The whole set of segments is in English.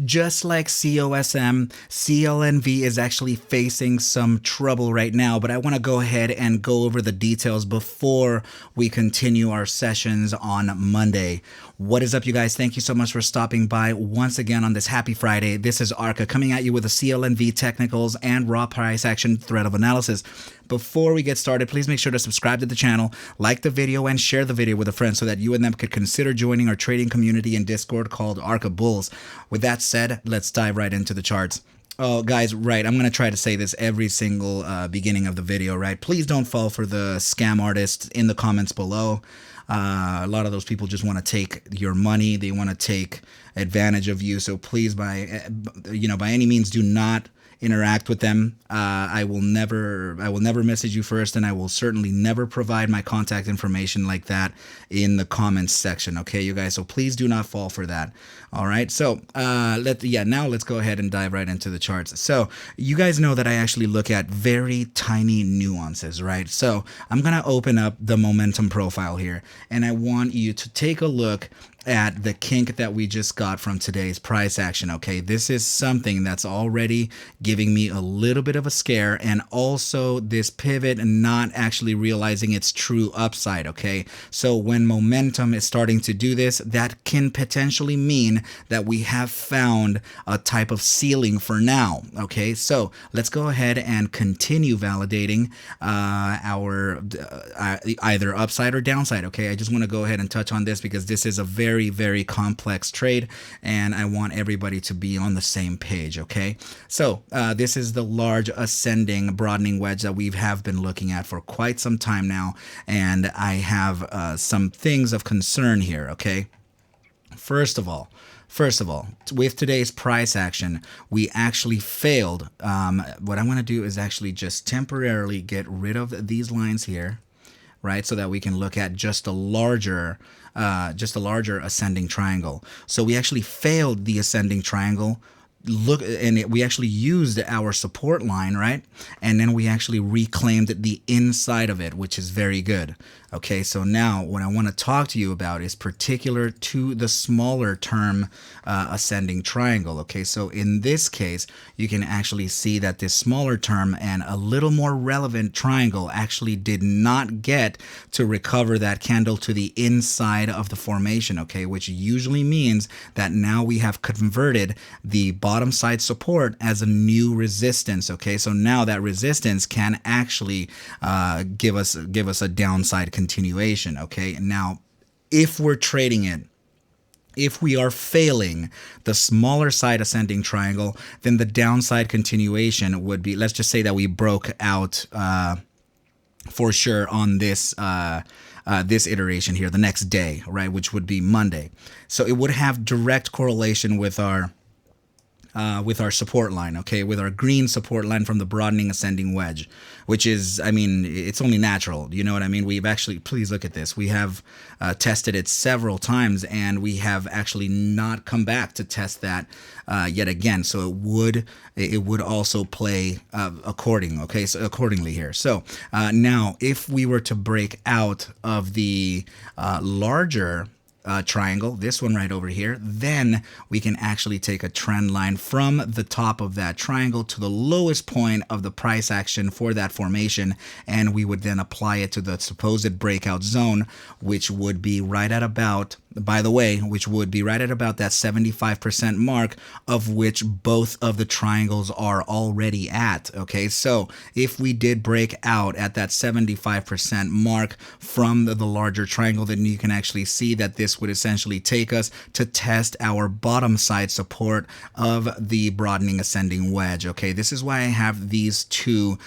Just like COSM, CLNV is actually facing some trouble right now, but I want to go ahead and go over the details before we continue our sessions on Monday. What is up, you guys? Thank you so much for stopping by once again on this happy Friday. This is ARCa coming at you with the CLNV technicals and raw price action thread of analysis. Before we get started, please make sure to subscribe to the channel, like the video, and share the video with a friend so that you and them could consider joining our trading community in Discord called ARCa Bulls. With that said, let's dive right into the charts. Oh, guys, right, I'm going to try to say this every single beginning of the video, right? Please don't fall for the scam artists in the comments below. A lot of those people just want to take your money. They want to take advantage of you. So please, by any means, do not interact with them. I will never message you first, and I will certainly never provide my contact information like that in the comments section. Okay, you guys. So please do not fall for that. All right. So now let's go ahead and dive right into the charts. So you guys know that I actually look at very tiny nuances, right? So I'm gonna open up the momentum profile here, and I want you to take a look at the kink that we just got from today's price action. Okay, this is something that's already giving me a little bit of a scare, and also this pivot and not actually realizing its true upside. Okay, so when momentum is starting to do this, that can potentially mean that we have found a type of ceiling for now. Okay, so let's go ahead and continue validating our either upside or downside. Okay, I just want to go ahead and touch on this because this is a very complex trade, and I want everybody to be on the same page. Okay, so this is the large ascending broadening wedge that we have been looking at for quite some time now, and I have some things of concern here. Okay, first of all, with today's price action, we actually failed. What I'm going to do is actually just temporarily get rid of these lines here, right, so that we can look at just a larger ascending triangle. So we actually failed the ascending triangle. We actually used our support line, right? And then we actually reclaimed the inside of it, which is very good. Okay, so now what I want to talk to you about is particular to the smaller term ascending triangle. Okay, so in this case, you can actually see that this smaller term and a little more relevant triangle actually did not get to recover that candle to the inside of the formation. Okay, which usually means that now we have converted the bottom side support as a new resistance. Okay, so now that resistance can actually give us a downside continuation. Okay, now if we're trading it, if we are failing the smaller side ascending triangle, then the downside continuation would be, let's just say that we broke out for sure on this this iteration here the next day, right, which would be Monday. So it would have direct correlation with our support line, okay, with our green support line from the broadening ascending wedge, which is, I mean, it's only natural. You know what I mean? We've actually, please look at this. We have tested it several times, and we have actually not come back to test that yet again. So it would also play accordingly here. So now, if we were to break out of the larger triangle, this one right over here, then we can actually take a trend line from the top of that triangle to the lowest point of the price action for that formation, and we would then apply it to the supposed breakout zone, which would be right at about, by the way, which would be right at about that 75% mark, of which both of the triangles are already at. Okay, so if we did break out at that 75% mark from the larger triangle, then you can actually see that this would essentially take us to test our bottom side support of the broadening ascending wedge. Okay, this is why I have these two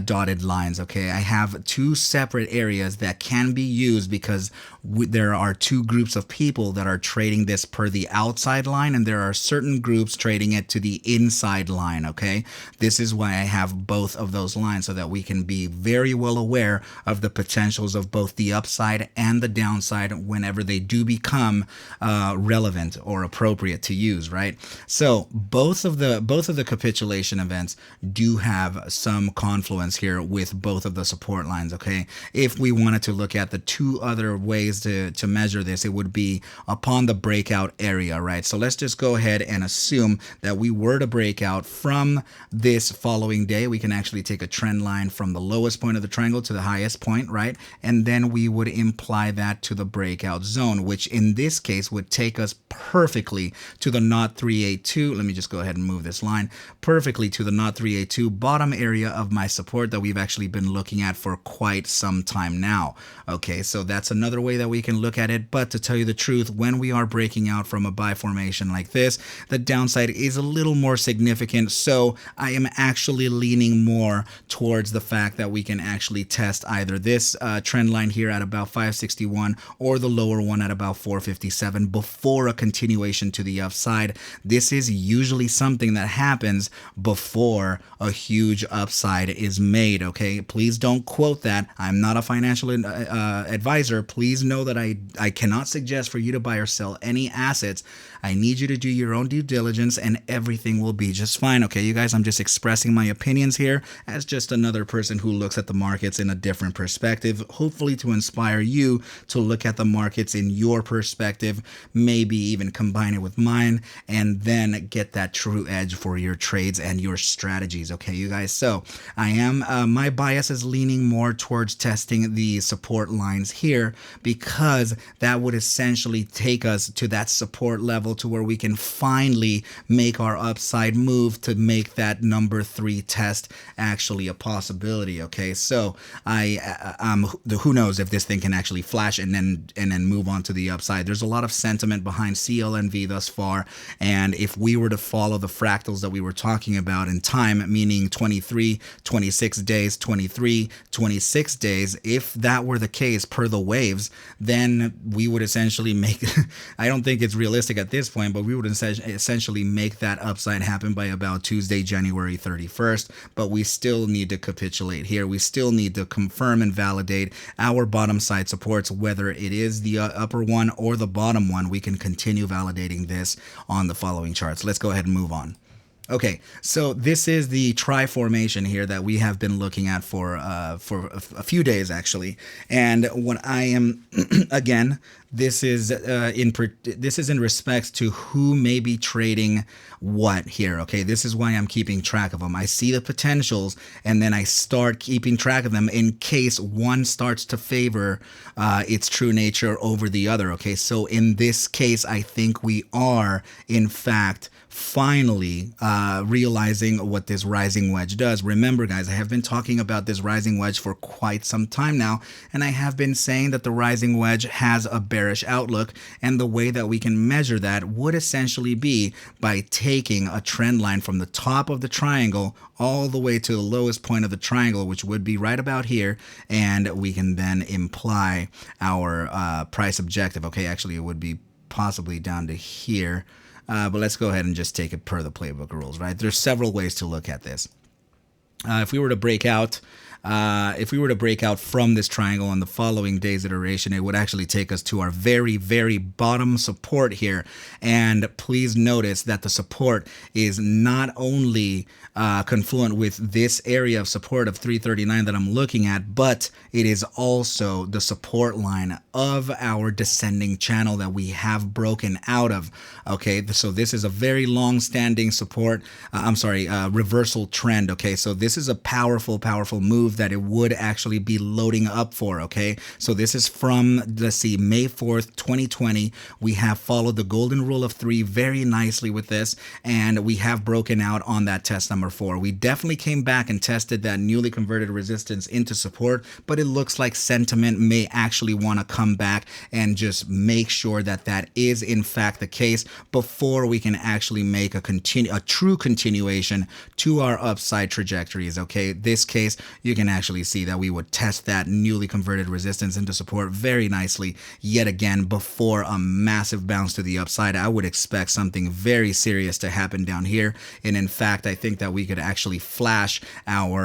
dotted lines. Okay, I have two separate areas that can be used because there are two groups of people that are trading this per the outside line, and there are certain groups trading it to the inside line. Okay, this is why I have both of those lines, so that we can be very well aware of the potentials of both the upside and the downside whenever they do become relevant or appropriate to use, right? So both of the capitulation events do have some confluence here with both of the support lines. Okay, if we wanted to look at the two other ways ways to measure this. It would be upon the breakout area, right? So let's just go ahead and assume that we were to break out from this following day. We can actually take a trend line from the lowest point of the triangle to the highest point, right? And then we would imply that to the breakout zone, which in this case would take us perfectly to the knot 382. Let me just go ahead and move this line perfectly to the knot 382 bottom area of my support that we've actually been looking at for quite some time now. Okay, so that's another way that we can look at it. But to tell you the truth, when we are breaking out from a buy formation like this, the downside is a little more significant. So I am actually leaning more towards the fact that we can actually test either this trend line here at about 561 or the lower one at about 457 before a continuation to the upside. This is usually something that happens before a huge upside is made. Okay, please don't quote that. I'm not a financial advisor. Please know that I cannot suggest for you to buy or sell any assets. I need you to do your own due diligence and everything will be just fine. Okay, you guys, I'm just expressing my opinions here as just another person who looks at the markets in a different perspective, hopefully to inspire you to look at the markets in your perspective, maybe even combine it with mine, and then get that true edge for your trades and your strategies. Okay, you guys, so I am, my bias is leaning more towards testing the support lines here because that would essentially take us to that support level to where we can finally make our upside move to make that number 3 test actually a possibility. Okay, so who knows if this thing can actually flash and then move on to the upside. There's a lot of sentiment behind CLNV thus far, and if we were to follow the fractals that we were talking about in time, meaning 23, 26 days, 23, 26 days, if that were the case per the waves, then we would essentially make I don't think it's realistic at this point, but we would essentially make that upside happen by about Tuesday, January 31st. But we still need to capitulate here. We still need to confirm and validate our bottom side supports, whether it is the upper one or the bottom one. We can continue validating this on the following charts. Let's go ahead and move on. Okay, so this is the tri formation here that we have been looking at for a few days actually, and what I am again, this is in respect to who may be trading what here. Okay, this is why I'm keeping track of them. I see the potentials and then I start keeping track of them in case one starts to favor its true nature over the other. Okay, so in this case, I think we are in fact finally realizing what this rising wedge does. Remember, guys, I have been talking about this rising wedge for quite some time now, and I have been saying that the rising wedge has a bearish outlook, and the way that we can measure that would essentially be by taking a trend line from the top of the triangle all the way to the lowest point of the triangle, which would be right about here, and we can then imply our price objective. Okay, actually it would be possibly down to here. But let's go ahead and just take it per the playbook rules, right? There's several ways to look at this. If we were to break out from this triangle on the following day's iteration, it would actually take us to our very, very bottom support here. And please notice that the support is not only confluent with this area of support of 339 that I'm looking at, but it is also the support line of our descending channel that we have broken out of. Okay, so this is a very long-standing support, reversal trend. Okay, so this is a powerful move that it would actually be loading up for. Okay, so this is from, let's see, May 4th, 2020. We have followed the golden rule of 3 very nicely with this, and we have broken out on that test number 4. We definitely came back and tested that newly converted resistance into support, but it looks like sentiment may actually want to come back and just make sure that that is in fact the case before we can actually make a true continuation to our upside trajectories. Okay, this case, you can actually see that we would test that newly converted resistance into support very nicely yet again before a massive bounce to the upside. I would expect something very serious to happen down here, and in fact, I think that we could actually flash our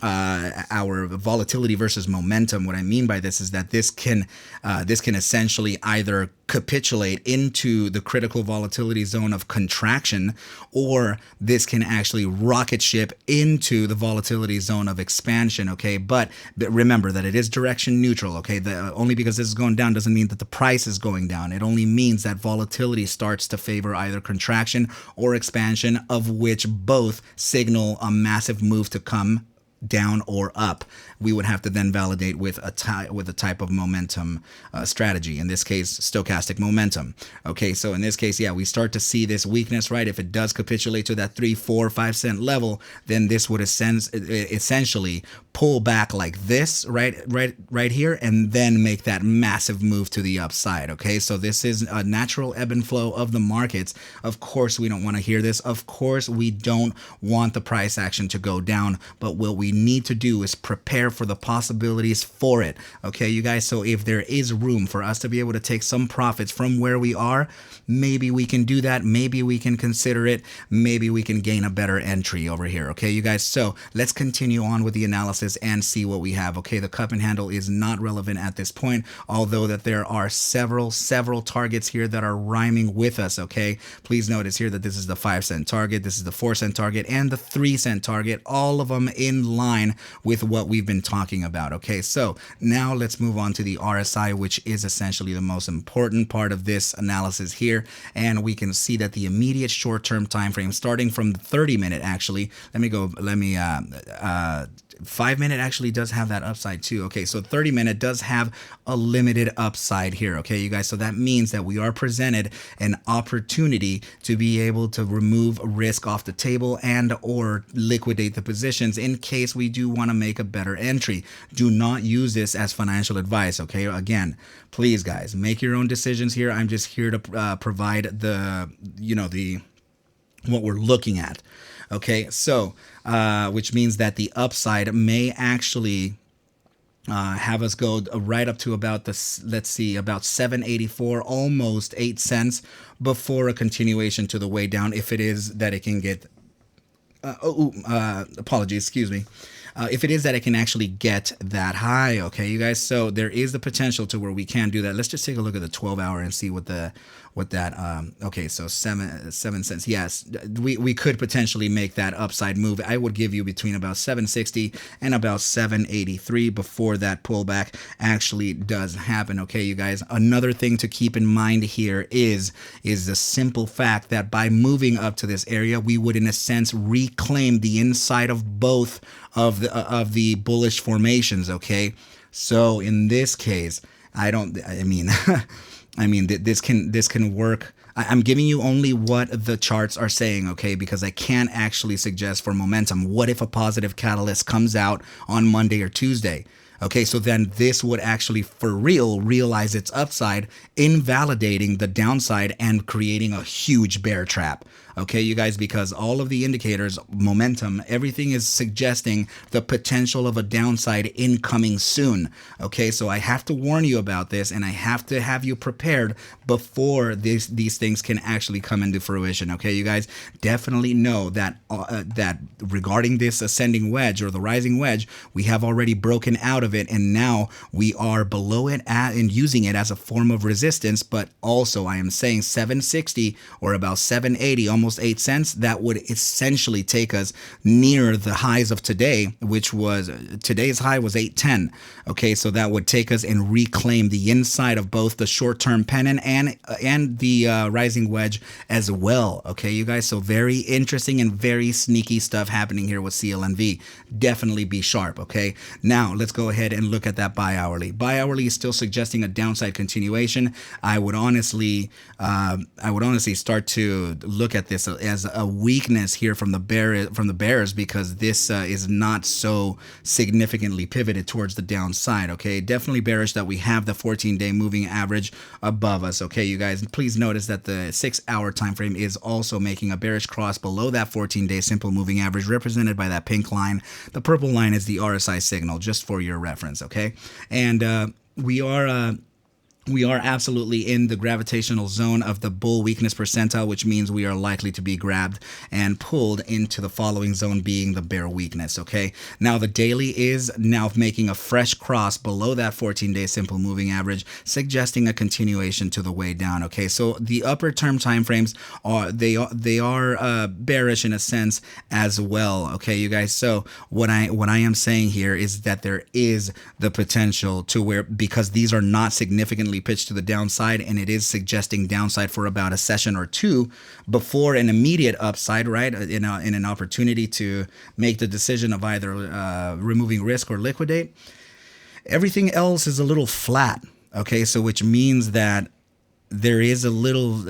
our volatility versus momentum. What I mean by this is that this can essentially either capitulate into the critical volatility zone of contraction, or this can actually rocket ship into the volatility zone of expansion. Okay, but remember that it is direction neutral. Okay, only because this is going down doesn't mean that the price is going down. It only means that volatility starts to favor either contraction or expansion, of which both signal a massive move to come down or up. We would have to then validate with a type of momentum strategy. In this case, stochastic momentum. Okay, so in this case, yeah, we start to see this weakness, right? If it does capitulate to that 3, 4, 5 cent level, then this would essentially pull back like this, right here, and then make that massive move to the upside. Okay, so this is a natural ebb and flow of the markets. Of course, we don't want to hear this. Of course, we don't want the price action to go down, but what we need to do is prepare for the possibilities for it. Okay, you guys, so if there is room for us to be able to take some profits from where we are, maybe we can do that. Maybe we can consider it. Maybe we can gain a better entry over here. Okay, you guys, so let's continue on with the analysis and see what we have. Okay, the cup and handle is not relevant at this point, although that there are several targets here that are rhyming with us. Okay, please notice here that this is the 5 cent target, this is the 4 cent target, and the 3 cent target, all of them in line with what we've been talking about. Okay, so now let's move on to the RSI, which is essentially the most important part of this analysis here, and we can see that the immediate short-term time frame, starting from the 30-minute, actually, 5-minute actually does have that upside too. Okay, so 30-minute does have a limited upside here. Okay, you guys, so that means that we are presented an opportunity to be able to remove risk off the table and or liquidate the positions in case we do want to make a better entry. Do not use this as financial advice. Okay, again, please guys, make your own decisions here. I'm just here to provide the what we're looking at. Okay, so which means that the upside may actually have us go right up to about let's see, about 784, almost 8 cents before a continuation to the way down, if it is that it can get apologies, excuse me. If it is that it can actually get that high. Okay, you guys, so there is the potential to where we can do that. Let's just take a look at the 12-hour and see what that okay, so 7 cents. Yes, we could potentially make that upside move. I would give you between about 760 and about 783 before that pullback actually does happen. Okay, you guys, another thing to keep in mind here is the simple fact that by moving up to this area, we would in a sense reclaim the inside of both of the bullish formations. Okay, so in this case, this can work. I'm giving you only what the charts are saying, okay, because I can't actually suggest for momentum. What if a positive catalyst comes out on Monday or Tuesday? Okay, so then this would actually for real realize its upside, invalidating the downside and creating a huge bear trap. Okay, you guys, because all of the indicators, momentum, everything is suggesting the potential of a downside incoming soon. Okay, so I have to warn you about this, and I have to have you prepared before these things can actually come into fruition. Okay, you guys, definitely know that that regarding this ascending wedge or the rising wedge, we have already broken out of it, and now we are below it and using it as a form of resistance. But also, I am saying 760 or about 780, almost 8 cents, that would essentially take us near the highs of today, which was today's high was 810. Okay, so that would take us and reclaim the inside of both the short-term pennant and the rising wedge as well. Okay, you guys, so very interesting and very sneaky stuff happening here with CLNV. Definitely be sharp. Okay, now let's go ahead and look at that buy hourly. Buy hourly is still suggesting a downside continuation. I would honestly start to look at this as a weakness here from the bears, because this is not so significantly pivoted towards the downside. Okay, definitely bearish that we have the 14-day moving average above us. Okay, you guys, please notice that the 6-hour time frame is also making a bearish cross below that 14-day simple moving average, represented by that pink line. The purple line is the RSI signal, just for your reference. Okay, and we are we are absolutely in the gravitational zone of the bull weakness percentile, which means we are likely to be grabbed and pulled into the following zone, being the bear weakness. Okay, now the daily is now making a fresh cross below that 14-day simple moving average, suggesting a continuation to the way down. Okay, so the upper term time frames are bearish in a sense as well. Okay, you guys. So what I am saying here is that there is the potential to where, because these are not significantly pitched to the downside, and it is suggesting downside for about a session or two before an immediate upside, right, in an opportunity to make the decision of either removing risk or liquidate. Everything else is a little flat. Okay, so which means that there is a little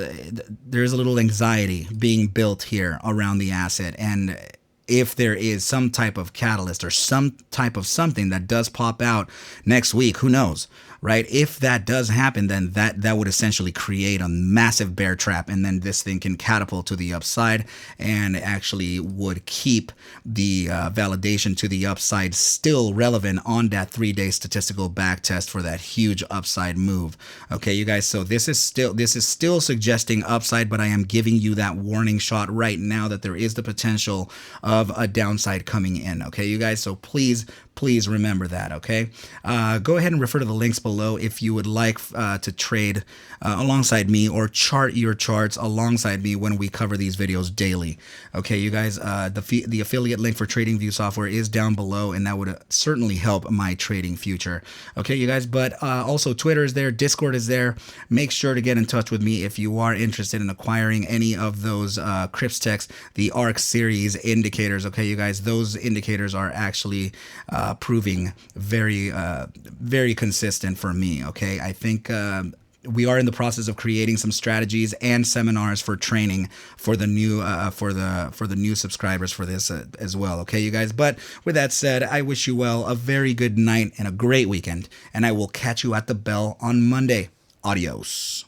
anxiety being built here around the asset. And if there is some type of catalyst or some type of something that does pop out next week, who knows, right? If that does happen, then that would essentially create a massive bear trap, and then this thing can catapult to the upside and actually would keep the validation to the upside still relevant on that 3-day statistical back test for that huge upside move. Okay, you guys, so this is still suggesting upside, but I am giving you that warning shot right now that there is the potential of a downside coming in. Okay, you guys, so please remember that. Okay, go ahead and refer to the links below if you would like to trade alongside me or chart your charts alongside me when we cover these videos daily. Okay, you guys, the affiliate link for TradingView software is down below, and that would certainly help my trading future. Okay, you guys, but also Twitter is there, Discord is there. Make sure to get in touch with me if you are interested in acquiring any of those Crypstex, the ARC-Series indicators. Okay, you guys, those indicators are actually proving very consistent for me. Okay, I think we are in the process of creating some strategies and seminars for training for the new for the new subscribers for this as well. Okay, you guys. But with that said, I wish you well, a very good night and a great weekend, and I will catch you at the bell on Monday. Adios.